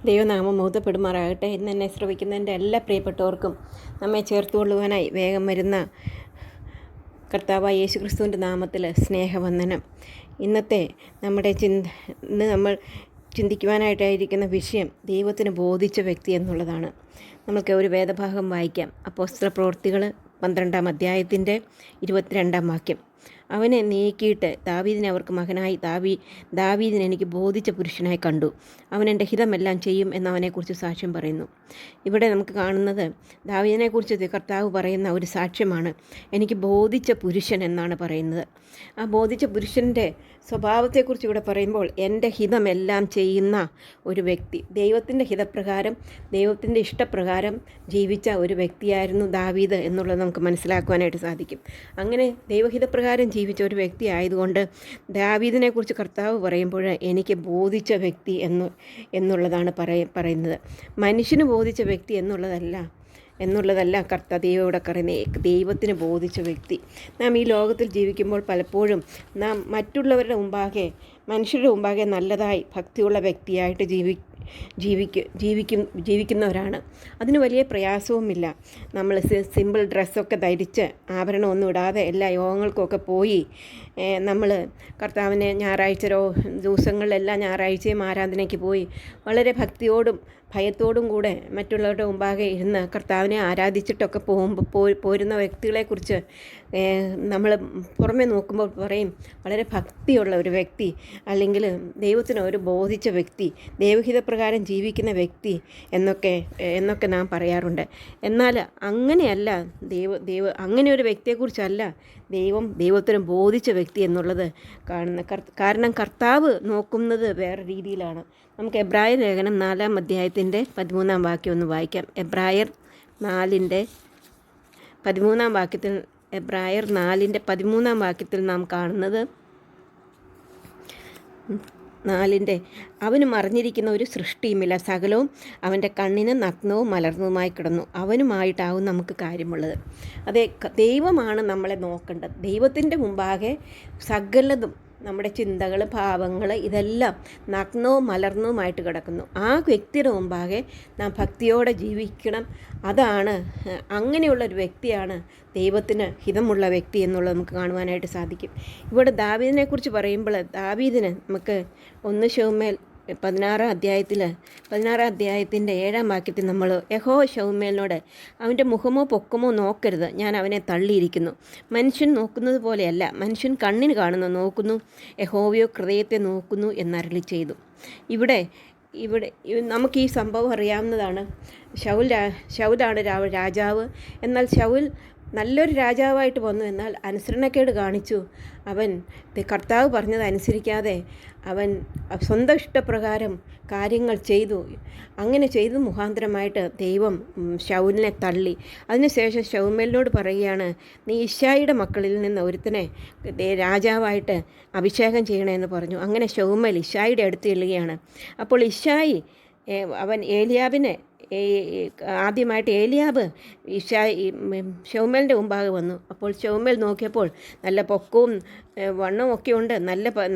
ദൈവനാമം മഹത്വപ്പെടുമാറാകട്ടെ. ഇന്ന് എന്നെ ശ്രവിക്കുന്നതിൻ്റെ എല്ലാ പ്രിയപ്പെട്ടവർക്കും നമ്മെ ചേർത്തുകൊള്ളുവാനായി വേഗം വരുന്ന കർത്താവായ യേശുക്രിസ്തുവിൻ്റെ നാമത്തിൽ സ്നേഹവന്ദനം. ഇന്ന് നമ്മൾ ചിന്തിക്കുവാനായിട്ടായിരിക്കുന്ന വിഷയം ദൈവത്തിന് ബോധിച്ച വ്യക്തി എന്നുള്ളതാണ്. നമുക്ക് ഒരു വേദഭാഗം വായിക്കാം. അപ്പോസ്തല പ്രവൃത്തികൾ 12-ാം അധ്യായത്തിൻ്റെ 22-ാം വാക്യം. അവനെ നീക്കിയിട്ട് ദാവീദിനെ അവർക്ക് മകനായി ദാവീദിനെ എനിക്ക് ബോധിച്ച പുരുഷനായി കണ്ടു. അവൻ എൻ്റെ ഹിതമെല്ലാം ചെയ്യും എന്നവനെക്കുറിച്ച് സാക്ഷ്യം പറയുന്നു. ഇവിടെ നമുക്ക് കാണുന്നത് ദാവീദിനെക്കുറിച്ച് കർത്താവ് പറയുന്ന ഒരു സാക്ഷ്യമാണ്. എനിക്ക് ബോധിച്ച പുരുഷൻ എന്നാണ് പറയുന്നത്. ആ ബോധിച്ച പുരുഷൻ്റെ സ്വഭാവത്തെക്കുറിച്ച് ഇവിടെ പറയുമ്പോൾ എൻ്റെ ഹിതമെല്ലാം ചെയ്യുന്ന ഒരു വ്യക്തി, ദൈവത്തിൻ്റെ ഹിതപ്രകാരം ദൈവത്തിൻ്റെ ഇഷ്ടപ്രകാരം ജീവിച്ച ഒരു വ്യക്തിയായിരുന്നു ദാവീദ് എന്നുള്ളത് നമുക്ക് മനസ്സിലാക്കുവാനായിട്ട് സാധിക്കും. അങ്ങനെ ദൈവഹിതപ്രകാരം ജീവിച്ച ഒരു വ്യക്തി ആയതുകൊണ്ട് ദാവീദിനെക്കുറിച്ച് കർത്താവ് പറയുമ്പോൾ എനിക്ക് ബോധിച്ച വ്യക്തി എന്നുള്ളതാണ് പറയുന്നത്. മനുഷ്യന് ബോധിച്ച വ്യക്തി എന്നുള്ളതല്ല ദൈവം ഇവിടെ പറയുന്നത്. ദൈവത്തിന് ബോധിച്ച വ്യക്തി. നാം ഈ ലോകത്തിൽ ജീവിക്കുമ്പോൾ പലപ്പോഴും നാം മറ്റുള്ളവരുടെ മനുഷ്യരുടെ മുമ്പാകെ നല്ലതായി ഭക്തിയുള്ള വ്യക്തിയായിട്ട് ജീവിക്കുന്നവരാണ്. അതിന് വലിയ പ്രയാസവുമില്ല. നമ്മൾ സിമ്പിൾ ഡ്രസ്സൊക്കെ ധരിച്ച് ആഭരണമൊന്നും ഇടാതെ എല്ലാ യോഗങ്ങൾക്കൊക്കെ പോയി നമ്മൾ കർത്താവിനെ ദിവസങ്ങളിലെല്ലാം ഞായറാഴ്ചയും ആരാധനയ്ക്ക് പോയി വളരെ ഭക്തിയോടും ഭയത്തോടും കൂടെ മറ്റുള്ളവരുടെ മുമ്പാകെ ഇരുന്ന് കർത്താവിനെ ആരാധിച്ചിട്ടൊക്കെ പോരുന്ന വ്യക്തികളെക്കുറിച്ച് നമ്മൾ പുറമെ നോക്കുമ്പോൾ പറയും വളരെ ഭക്തിയുള്ള ഒരു വ്യക്തി, അല്ലെങ്കിൽ ദൈവത്തിന് ഒരു ബോധിച്ച വ്യക്തി, ദൈവഹിതപ്രകാരം ജീവിക്കുന്ന വ്യക്തി എന്നൊക്കെ നാം പറയാറുണ്ട്. എന്നാൽ അങ്ങനെയല്ല, അങ്ങനെ ഒരു വ്യക്തിയെക്കുറിച്ചല്ല ദൈവത്തിന് ബോധിച്ച വ്യക്തി എന്നുള്ളത് കാണുന്നത്. കാരണം കർത്താവ് നോക്കുന്നത് വേറെ രീതിയിലാണ്. നമുക്ക് എബ്രായർ ലേഖനം 4-ാം അധ്യായത്തിൻ്റെ 13-ാം വാക്യം ഒന്ന് വായിക്കാം. എബ്രായർ 4-ന്റെ 13-ാം വാക്യത്തിൽ നാം കാണുന്നത് അവന് മറിഞ്ഞിരിക്കുന്ന ഒരു സൃഷ്ടിയുമില്ല, സകലവും അവൻ്റെ കണ്ണിന് നഗ്നവും മലർന്നതുമായി കിടന്നു. അവനുമായിട്ടാവും നമുക്ക് കാര്യമുള്ളത്. അതെ, ദൈവമാണ് നമ്മളെ നോക്കേണ്ടത്. ദൈവത്തിൻ്റെ മുമ്പാകെ സകലതും നമ്മുടെ ചിന്തകൾ, ഭാവങ്ങൾ ഇതെല്ലാം നഗ്നവും മലർന്നതുമായിട്ട് കിടക്കുന്നു. ആ വ്യക്തിയുടെ മുമ്പാകെ നാം ഭക്തിയോടെ ജീവിക്കണം. അങ്ങനെയുള്ളൊരു വ്യക്തിയാണ് ദൈവത്തിന് ഹിതമുള്ള വ്യക്തി എന്നുള്ളത് നമുക്ക് കാണുവാനായിട്ട് സാധിക്കും. ഇവിടെ ദാവീദിനെക്കുറിച്ച് പറയുമ്പോൾ ദാവീദിന് നമുക്ക് 1 ശമൂവേൽ 16-ാം അധ്യായത്തിൻ്റെ 7-ാം വാക്യത്തിൽ നമ്മൾ യഹോവ ശമൂവേലിനോട് അവൻ്റെ മുഖമോ പൊക്കമോ നോക്കരുത്, ഞാൻ അവനെ തള്ളിയിരിക്കുന്നു. മനുഷ്യൻ നോക്കുന്നത് പോലെയല്ല, മനുഷ്യൻ കണ്ണിന് കാണുന്ന നോക്കുന്നു, യഹോവയോ ഹൃദയത്തെ നോക്കുന്നു എന്നരുളി ചെയ്തു. ഇവിടെ നമുക്ക് ഈ സംഭവം അറിയാവുന്നതാണ്. ശൗലാണ് രാജാവ്. എന്നാൽ ശൗൽ നല്ലൊരു രാജാവായിട്ട് വന്നു. എന്നാൽ അനുസരണക്കേട് കാണിച്ചു. അവൻ കർത്താവ് പറഞ്ഞത് അനുസരിക്കാതെ അവൻ സ്വന്തം ഇഷ്ടപ്രകാരം കാര്യങ്ങൾ ചെയ്തു. അങ്ങനെ ചെയ്തു മുഖാന്തരമായിട്ട് ദൈവം ശൗലിനെ തള്ളി. അതിനുശേഷം ശമൂവേലിനോട് പറയുകയാണ്, നീ ഇശ്ശായിയുടെ മക്കളിൽ നിന്ന് ഒരുത്തനെ രാജാവായിട്ട് അഭിഷേകം ചെയ്യണമെന്ന് പറഞ്ഞു. അങ്ങനെ ശമൂവേൽ ഇശ്ശായിയുടെ അടുത്ത് ചെല്ലുകയാണ്. അപ്പോൾ ഇശ്ശായി അവൻ ആദ്യമായിട്ട് ഏലിയാബ് ശമൂവേലിൻ്റെ മുമ്പാകെ വന്നു. അപ്പോൾ ശമൂവേൽ നോക്കിയപ്പോൾ നല്ല പൊക്കവും വണ്ണവും ഒക്കെ ഉണ്ട്,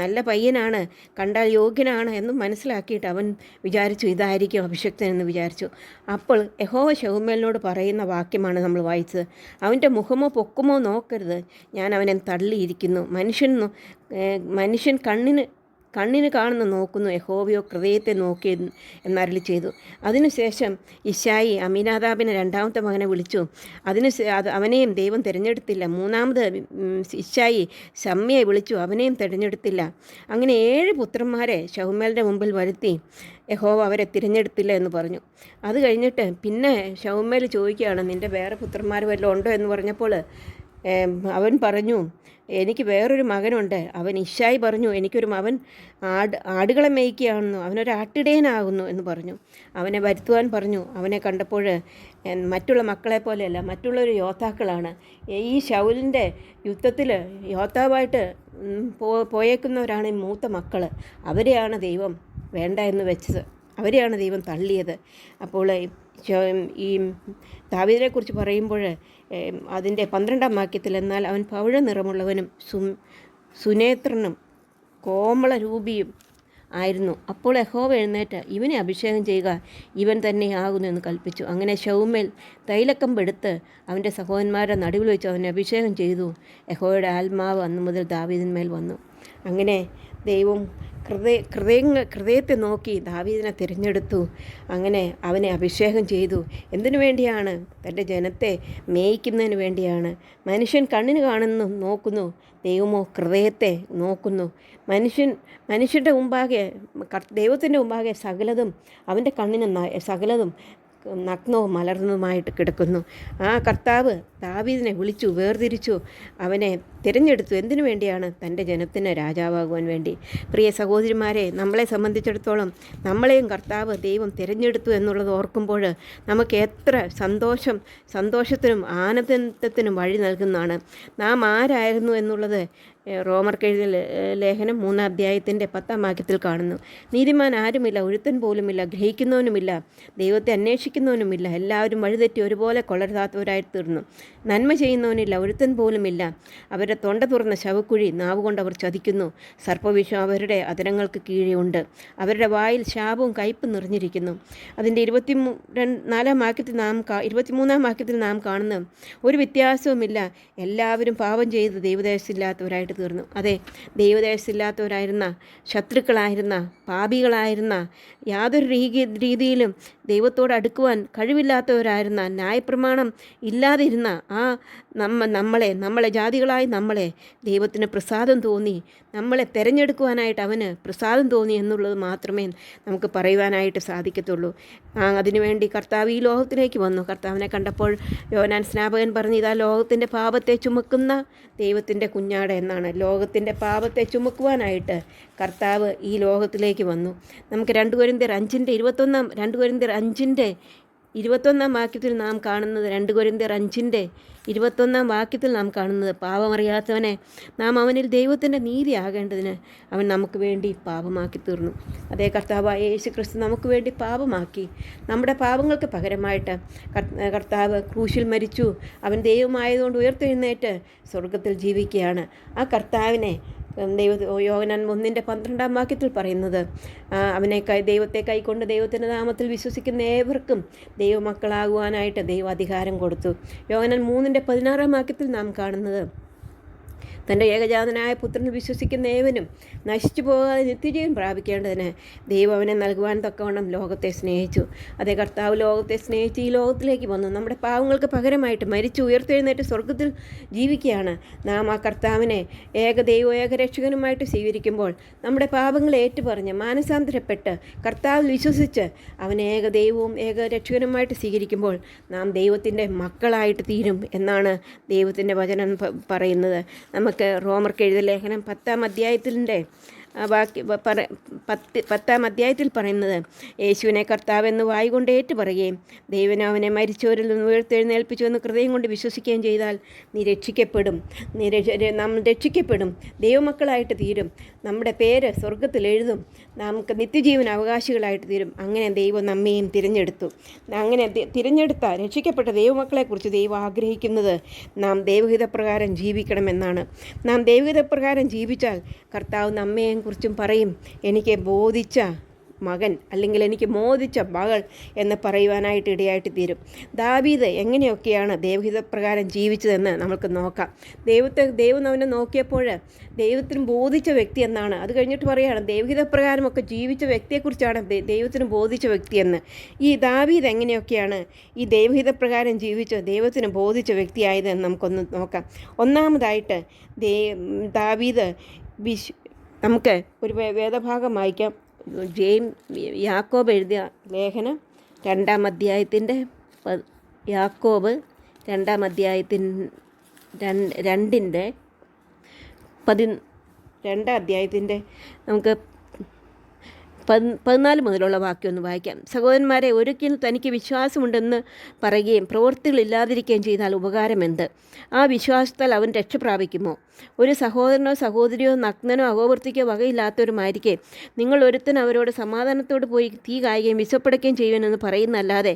നല്ല പയ്യനാണ്, കണ്ടാൽ യോഗ്യനാണ് എന്നും മനസ്സിലാക്കിയിട്ട് അവൻ വിചാരിച്ചു ഇതായിരിക്കും അഭിഷക്തൻ എന്ന് വിചാരിച്ചു. അപ്പോൾ യഹോവ ശമൂവേലിനോട് പറയുന്ന വാക്യമാണ് നമ്മൾ വായിച്ചത്. അവൻ്റെ മുഖമോ പൊക്കമോ നോക്കരുത്, ഞാൻ അവനെ തള്ളിയിരിക്കുന്നു. മനുഷ്യൻ കണ്ണിന് കാണുന്ന നോക്കുന്നു, യഹോവയോ ഹൃദയത്തെ നോക്കി എന്നരുളി ചെയ്തു. അതിനുശേഷം ഇശ്ശായി അമീനാദാബിനെ 2-ാമത്തെ മകനെ വിളിച്ചു. അവനെയും ദൈവം തിരഞ്ഞെടുത്തില്ല. 3-ാമത് ഇശ്ശായി ശമ്മയെ വിളിച്ചു, അവനെയും തിരഞ്ഞെടുത്തില്ല. അങ്ങനെ 7 പുത്രന്മാരെ ശമൂവേലിൻ്റെ മുമ്പിൽ വരുത്തി യഹോവ അവരെ തിരഞ്ഞെടുത്തില്ല എന്ന് പറഞ്ഞു. അത് കഴിഞ്ഞിട്ട് പിന്നെ ശമൂവേൽ ചോദിക്കുകയാണ്, നിൻ്റെ വേറെ പുത്രന്മാർ വല്ലതും ഉണ്ടോ എന്ന് പറഞ്ഞപ്പോൾ അവൻ പറഞ്ഞു, എനിക്ക് വേറൊരു മകനുണ്ട്. ഇശ്ശായി പറഞ്ഞു, അവൻ ആടുകളെ മേയ്ക്കുകയാണെന്നു, അവനൊരു ആട്ടിടയനാകുന്നു എന്ന് പറഞ്ഞു. അവനെ വരുത്തുവാൻ പറഞ്ഞു. അവനെ കണ്ടപ്പോൾ മറ്റുള്ള മക്കളെ പോലെയല്ല, മറ്റുള്ളൊരു യോദ്ധാക്കളാണ്. ഈ ശൗലിൻ്റെ യുദ്ധത്തിൽ യോദ്ധാവായിട്ട് പോയേക്കുന്നവരാണ് ഈ മൂത്ത മക്കൾ. അവരെയാണ് ദൈവം വേണ്ട എന്ന് വെച്ചത്, അവരെയാണ് ദൈവം തള്ളിയത്. അപ്പോൾ ഈ ദാവീദിനെക്കുറിച്ച് പറയുമ്പോൾ അതിൻ്റെ 12-ാം വാക്യത്തിൽ, എന്നാൽ അവൻ പവിഴ നിറമുള്ളവനും സുനേത്രനും കോമളരൂപിയും ആയിരുന്നു. അപ്പോൾ യഹോവ എഴുന്നേറ്റ് ഇവനെ അഭിഷേകം ചെയ്യുക, ഇവൻ തന്നെയാകുന്നു എന്ന് കൽപ്പിച്ചു. അങ്ങനെ ശൗമേൽ തൈലക്കമ്പെടുത്ത് അവൻ്റെ സഹോദരന്മാരുടെ നടുവിൽ വെച്ച് അവനെ അഭിഷേകം ചെയ്തു. യഹോവയുടെ ആത്മാവ് അന്നു മുതൽ ദാവീദിന്മേൽ വന്നു. അങ്ങനെ ദൈവം ഹൃദയത്തെ നോക്കി ദാവീദിനെ തിരഞ്ഞെടുത്തു. അങ്ങനെ അവനെ അഭിഷേകം ചെയ്തു. എന്തിനു വേണ്ടിയാണ്? തൻ്റെ ജനത്തെ മേയ്ക്കുന്നതിന് വേണ്ടിയാണ്. മനുഷ്യൻ കണ്ണിന് കാണുന്നു നോക്കുന്നു, ദൈവമോ ഹൃദയത്തെ നോക്കുന്നു. മനുഷ്യൻ്റെ മുമ്പാകെ, ദൈവത്തിൻ്റെ മുമ്പാകെ സകലതും, അവൻ്റെ കണ്ണിന് സകലതും നഗ്നവും മലർന്നതുമായിട്ട് കിടക്കുന്നു. ആ കർത്താവ് ദാവീദിനെ വിളിച്ചു, വേർതിരിച്ചു, അവനെ തിരഞ്ഞെടുത്തു. എന്തിനു വേണ്ടിയാണ്? തൻ്റെ ജനത്തിന് രാജാവാകുവാൻ വേണ്ടി. പ്രിയ സഹോദരിമാരെ, നമ്മളെ സംബന്ധിച്ചിടത്തോളം നമ്മളെയും കർത്താവ് ദൈവം തിരഞ്ഞെടുത്തു എന്നുള്ളത് ഓർക്കുമ്പോൾ നമുക്ക് എത്ര സന്തോഷത്തിനും ആനന്ദത്തിനും വഴി നൽകുന്നതാണ്. നാം ആരായിരുന്നു എന്നുള്ളത് റോമർക്കെഴുതിയ ലേഖനം 3-ാം അധ്യായത്തിൻ്റെ 10-ാം വാക്യത്തിൽ കാണുന്നു. നീതിമാൻ ആരുമില്ല, ഒരുത്തൻ പോലുമില്ല, ഗ്രഹിക്കുന്നവനുമില്ല, ദൈവത്തെ അന്വേഷിക്കുന്നവനുമില്ല, എല്ലാവരും വഴിതെറ്റി ഒരുപോലെ കൊള്ളരുതാത്തവരായി തീർന്നു. നന്മ ചെയ്യുന്നവനില്ല, ഒരുത്തൻ പോലുമില്ല. അവരുടെ തൊണ്ട തുറന്ന ശവക്കുഴി നാവുകൊണ്ട് അവർ ചതിക്കുന്നു. സർപ്പവിഷം അവരുടെ അധരങ്ങൾക്ക് കീഴെ ഉണ്ട്. അവരുടെ വായിൽ ശാപവും കയ്പും നിറഞ്ഞിരിക്കുന്നു. അതിൻ്റെ 23-ാം വാക്യത്തിൽ നാം കാണുന്നു, ഒരു വ്യത്യാസവുമില്ല, എല്ലാവരും പാപം ചെയ്ത് ദൈവദേശമില്ലാത്തവരായിട്ട് തീർന്നു. അതെ, ദൈവദേശമില്ലാത്തവരായിരുന്ന, ശത്രുക്കളായിരുന്ന, പാപികളായിരുന്ന, യാതൊരു രീതിയിലും ദൈവത്തോട് അടുക്കുവാൻ കഴിവില്ലാത്തവരായിരുന്ന, ന്യായപ്രമാണം ഇല്ലാതിരുന്ന നമ്മളെ ജാതികളായി നമ്മളെ ദൈവത്തിന് പ്രസാദം തോന്നി, നമ്മളെ തിരഞ്ഞെടുക്കുവാനായിട്ട് അവന് പ്രസാദം തോന്നി എന്നുള്ളത് മാത്രമേ നമുക്ക് പറയുവാനായിട്ട് സാധിക്കത്തുള്ളൂ. അതിനുവേണ്ടി കർത്താവ് ഈ ലോകത്തിലേക്ക് വന്നു. കർത്താവിനെ കണ്ടപ്പോൾ യോഹന്നാൻ സ്നാപകൻ പറഞ്ഞു, ഇതാ ലോകത്തിൻ്റെ പാപത്തെ ചുമക്കുന്ന ദൈവത്തിൻ്റെ കുഞ്ഞാട് എന്നാണ്. ലോകത്തിൻ്റെ പാപത്തെ ചുമക്കുവാനായിട്ട് കർത്താവ് ഈ ലോകത്തിലേക്ക് വന്നു. നമുക്ക് 2 കൊരിന്ത്യർ 5:21 വാക്യത്തിൽ നാം കാണുന്നത്, 2 കൊരിന്ത്യർ 5:21 വാക്യത്തിൽ നാം കാണുന്നത്, പാപമറിയാത്തവനെ നാം അവനിൽ ദൈവത്തിൻ്റെ നീതി ആകേണ്ടതിന് അവൻ നമുക്ക് വേണ്ടി പാപമാക്കി തീർന്നു. അതേ കർത്താവായ യേശു ക്രിസ്തു നമുക്ക് വേണ്ടി പാപമാക്കി. നമ്മുടെ പാപങ്ങൾക്ക് പകരമായിട്ട് കർത്താവ് ക്രൂശിൽ മരിച്ചു. അവൻ ദൈവമായതുകൊണ്ട് ഉയർത്തെഴുന്നേറ്റ് സ്വർഗത്തിൽ ജീവിക്കുകയാണ്. ആ കർത്താവിനെ യോഹന്നാൻ 1:12 വാക്യത്തിൽ പറയുന്നത്, ദൈവത്തെ കൈക്കൊണ്ട് ദൈവത്തിൻ്റെ നാമത്തിൽ വിശ്വസിക്കുന്ന ഏവർക്കും ദൈവമക്കളാകുവാനായിട്ട് ദൈവം അധികാരം കൊടുത്തു. യോഹന്നാൻ 3:16 വാക്യത്തിൽ നാം കാണുന്നത്, തൻ്റെ ഏകജാതനായ പുത്രനിൽ വിശ്വസിക്കുന്ന ഏവനും നശിച്ചു പോകാതെ നിത്യജീവൻ പ്രാപിക്കേണ്ടതിന് ദൈവം അവനെ നൽകുവാൻ തക്കവണ്ണം ലോകത്തെ സ്നേഹിച്ചു. അതേ കർത്താവ് ലോകത്തെ സ്നേഹിച്ച് ഈ ലോകത്തിലേക്ക് വന്നു. നമ്മുടെ പാവങ്ങൾക്ക് പകരമായിട്ട് മരിച്ചു ഉയർത്തെഴുന്നേറ്റ് സ്വർഗത്തിൽ ജീവിക്കുകയാണ്. നാം ആ കർത്താവിനെ ഏകരക്ഷകനുമായിട്ട് സ്വീകരിക്കുമ്പോൾ, നമ്മുടെ പാപങ്ങളെ ഏറ്റുപറഞ്ഞ് മാനസാന്തരപ്പെട്ട് കർത്താവിൽ വിശ്വസിച്ച് അവനെ ഏകദൈവവും ഏകരക്ഷകനുമായിട്ട് സ്വീകരിക്കുമ്പോൾ നാം ദൈവത്തിൻ്റെ മക്കളായിട്ട് തീരും എന്നാണ് ദൈവത്തിൻ്റെ വചനം പറയുന്നത്. നമുക്ക് റോമർക്കെഴുതിയ ലേഖനം 10-ാം അധ്യായത്തിൻ്റെ 10-ാം അധ്യായത്തിൽ പറയുന്നത്, യേശുവിനെ കർത്താവെന്ന് വായുകൊണ്ട് ഏറ്റുപറയുകയും ദൈവം അവനെ മരിച്ചവരിൽ നിന്ന് ഉയർത്തെഴുന്നേൽപ്പിച്ചു എന്ന് ഹൃദയം കൊണ്ട് വിശ്വസിക്കുകയും ചെയ്താൽ നാം രക്ഷിക്കപ്പെടും, ദൈവമക്കളായിട്ട് തീരും, നമ്മുടെ പേര് സ്വർഗത്തിൽ എഴുതും, നമുക്ക് നിത്യജീവൻ അവകാശികളായിട്ട് തീരും. അങ്ങനെ ദൈവം നമ്മയും തിരഞ്ഞെടുത്തു. അങ്ങനെ തിരഞ്ഞെടുത്ത രക്ഷിക്കപ്പെട്ട ദൈവമക്കളെക്കുറിച്ച് ദൈവം ആഗ്രഹിക്കുന്നത് നാം ദൈവഹിതപ്രകാരം ജീവിക്കണമെന്നാണ്. നാം ദൈവഹിതപ്രകാരം ജീവിച്ചാൽ കർത്താവ് നമ്മയും കുറിച്ചും പറയും, എനിക്ക് ബോധിച്ച മകൻ അല്ലെങ്കിൽ എനിക്ക് മോദിച്ച മകൾ എന്ന് പറയുവാനായിട്ട് ഇടയായിട്ട് തീരും. ദാവീദ് എങ്ങനെയൊക്കെയാണ് ദൈവഹിതപ്രകാരം ജീവിച്ചതെന്ന് നമുക്ക് നോക്കാം. ദൈവം അവനെ നോക്കിയപ്പോൾ ദൈവത്തിന് ബോധിച്ച വ്യക്തി എന്നാണ്. അത് കഴിഞ്ഞിട്ട് പറയുകയാണ്, ദൈവഹിതപ്രകാരമൊക്കെ ജീവിച്ച വ്യക്തിയെക്കുറിച്ചാണ് ദൈവത്തിന് ബോധിച്ച വ്യക്തിയെന്ന്. ഈ ദാവീദ് എങ്ങനെയൊക്കെയാണ് ഈ ദൈവഹിതപ്രകാരം ജീവിച്ച് ദൈവത്തിന് ബോധിച്ച വ്യക്തിയായതെന്ന് നമുക്കൊന്ന് നോക്കാം. ഒന്നാമതായിട്ട് ദാവീദ് നമുക്ക് ഒരു വേദഭാഗം വായിക്കാം. യാക്കോബ് എഴുതിയ ലേഖനം 2-ാം അധ്യായത്തിൻ്റെ യാക്കോബ് 2-ാം അധ്യായത്തിൻ്റെ 2-ാം അധ്യായത്തിൻ്റെ നമുക്ക് 14 മുതലുള്ള വാക്യം ഒന്ന് വായിക്കാം. സഹോദരന്മാരെ, ഒരിക്കലും തനിക്ക് വിശ്വാസമുണ്ടെന്ന് പറയുകയും പ്രവൃത്തികളില്ലാതിരിക്കുകയും ചെയ്താൽ ഉപകാരമെന്ത്? ആ വിശ്വാസത്താൽ അവൻ രക്ഷ പ്രാപിക്കുമോ? ഒരു സഹോദരനോ സഹോദരിയോ നഗ്നനോ അകോവർത്തിക്കോ വകയില്ലാത്തവരുമായിരിക്കെ നിങ്ങൾ ഒരുത്തൻ അവരോട് സമാധാനത്തോട് പോയി തീ കായുകയും വിശപ്പടയ്ക്കുകയും ചെയ്യുമെന്ന് പറയുന്നല്ലാതെ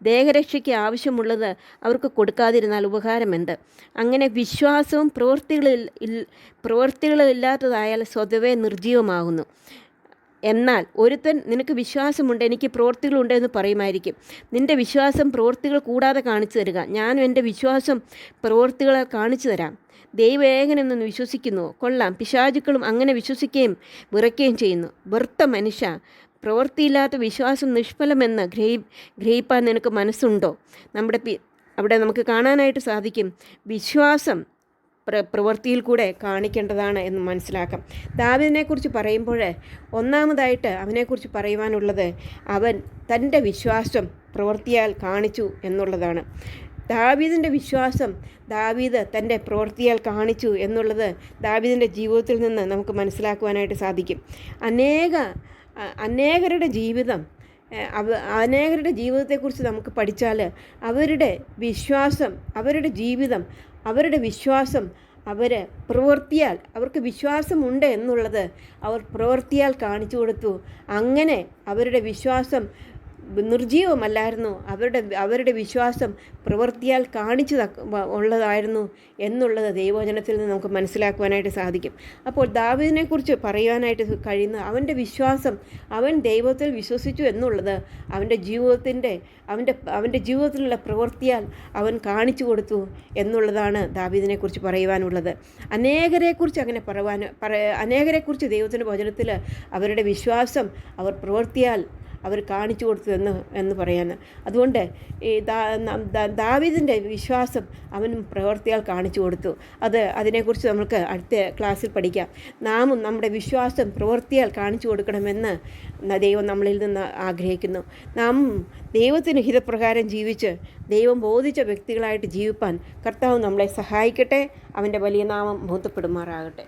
ദേഹരക്ഷയ്ക്ക് ആവശ്യമുള്ളത് അവർക്ക് കൊടുക്കാതിരുന്നാൽ ഉപകാരമെന്ത്? അങ്ങനെ വിശ്വാസവും പ്രവൃത്തികളില്ലാത്തതായാൽ സ്വതവേ നിർജീവമാകുന്നു. എന്നാൽ ഒരുത്തൻ നിനക്ക് വിശ്വാസമുണ്ട്, എനിക്ക് പ്രവൃത്തികളുണ്ട് എന്ന് പറയുമായിരിക്കും. നിൻ്റെ വിശ്വാസം പ്രവൃത്തികൾ കൂടാതെ കാണിച്ചു തരിക. ഞാനും എൻ്റെ വിശ്വാസം പ്രവൃത്തികളെ കാണിച്ചു തരാം. ദൈവം ഏകനെന്ന് വിശ്വസിക്കുന്നുവോ? കൊള്ളാം. പിശാചുക്കളും അങ്ങനെ വിശ്വസിക്കുകയും വിറയ്ക്കുകയും ചെയ്യുന്നു. വെറുത്ത മനുഷ്യ, പ്രവൃത്തിയില്ലാത്ത വിശ്വാസം നിഷ്ഫലമെന്ന് ഗ്രഹിപ്പാൻ നിനക്ക് മനസ്സുണ്ടോ? അവിടെ നമുക്ക് കാണാനായിട്ട് സാധിക്കും, വിശ്വാസം പ്രവൃത്തിയിൽ കൂടെ കാണിക്കേണ്ടതാണ് എന്ന് മനസ്സിലാക്കാം. ദാവീദിനെക്കുറിച്ച് പറയുമ്പോൾ ഒന്നാമതായിട്ട് അവനെക്കുറിച്ച് പറയുവാനുള്ളത്, അവൻ തൻ്റെ വിശ്വാസം പ്രവൃത്തിയാൽ കാണിച്ചു എന്നുള്ളതാണ്. ദാവീദിൻ്റെ വിശ്വാസം ദാവീദ് തൻ്റെ പ്രവൃത്തിയാൽ കാണിച്ചു എന്നുള്ളത് ദാവീദിൻ്റെ ജീവിതത്തിൽ നിന്ന് നമുക്ക് മനസ്സിലാക്കുവാനായിട്ട് സാധിക്കും. അനേകരുടെ ജീവിതത്തെക്കുറിച്ച് നമുക്ക് പഠിച്ചാൽ അവരുടെ വിശ്വാസം അവർ പ്രവൃത്തിയാൽ, അവർക്ക് വിശ്വാസമുണ്ട് എന്നുള്ളത് അവർ പ്രവൃത്തിയാൽ കാണിച്ചു കൊടുത്തു. അങ്ങനെ അവരുടെ വിശ്വാസം നിർജീവമല്ലായിരുന്നു, അവരുടെ വിശ്വാസം പ്രവൃത്തിയാൽ ഉള്ളതായിരുന്നു എന്നുള്ളത് ദൈവവചനത്തിൽ നിന്ന് നമുക്ക് മനസ്സിലാക്കുവാനായിട്ട് സാധിക്കും. അപ്പോൾ ദാവീദിനെക്കുറിച്ച് പറയാനായിട്ട് കഴിയുന്ന അവൻ്റെ വിശ്വാസം, അവൻ ദൈവത്തിൽ വിശ്വസിച്ചു എന്നുള്ളത് അവൻ്റെ ജീവിതത്തിലുള്ള പ്രവൃത്തിയാൽ അവൻ കാണിച്ചു കൊടുത്തു എന്നുള്ളതാണ് ദാവീദിനെക്കുറിച്ച് പറയുവാനുള്ളത്. അനേകരെക്കുറിച്ച് ദൈവത്തിൻ്റെ വചനത്തിൽ അവരുടെ വിശ്വാസം അവർ പ്രവൃത്തിയാൽ അവർ കാണിച്ചു കൊടുത്തു എന്ന് പറയാൻ. അതുകൊണ്ട് ഈ ദാവീദിൻ്റെ വിശ്വാസം അവനും പ്രവൃത്തിയാൽ കാണിച്ചു കൊടുത്തു. അതിനെക്കുറിച്ച് നമുക്ക് അടുത്ത ക്ലാസ്സിൽ പഠിക്കാം. നാമും നമ്മുടെ വിശ്വാസം പ്രവൃത്തിയാൽ കാണിച്ചു കൊടുക്കണമെന്ന് ദൈവം നമ്മളിൽ നിന്ന് ആഗ്രഹിക്കുന്നു. നാം ദൈവത്തിന് ഹിതപ്രകാരം ജീവിച്ച് ദൈവം ബോധിച്ച വ്യക്തികളായിട്ട് ജീവിപ്പാൻ കർത്താവ് നമ്മളെ സഹായിക്കട്ടെ. അവൻ്റെ വലിയ നാമം മഹത്വപ്പെടുമാറാകട്ടെ.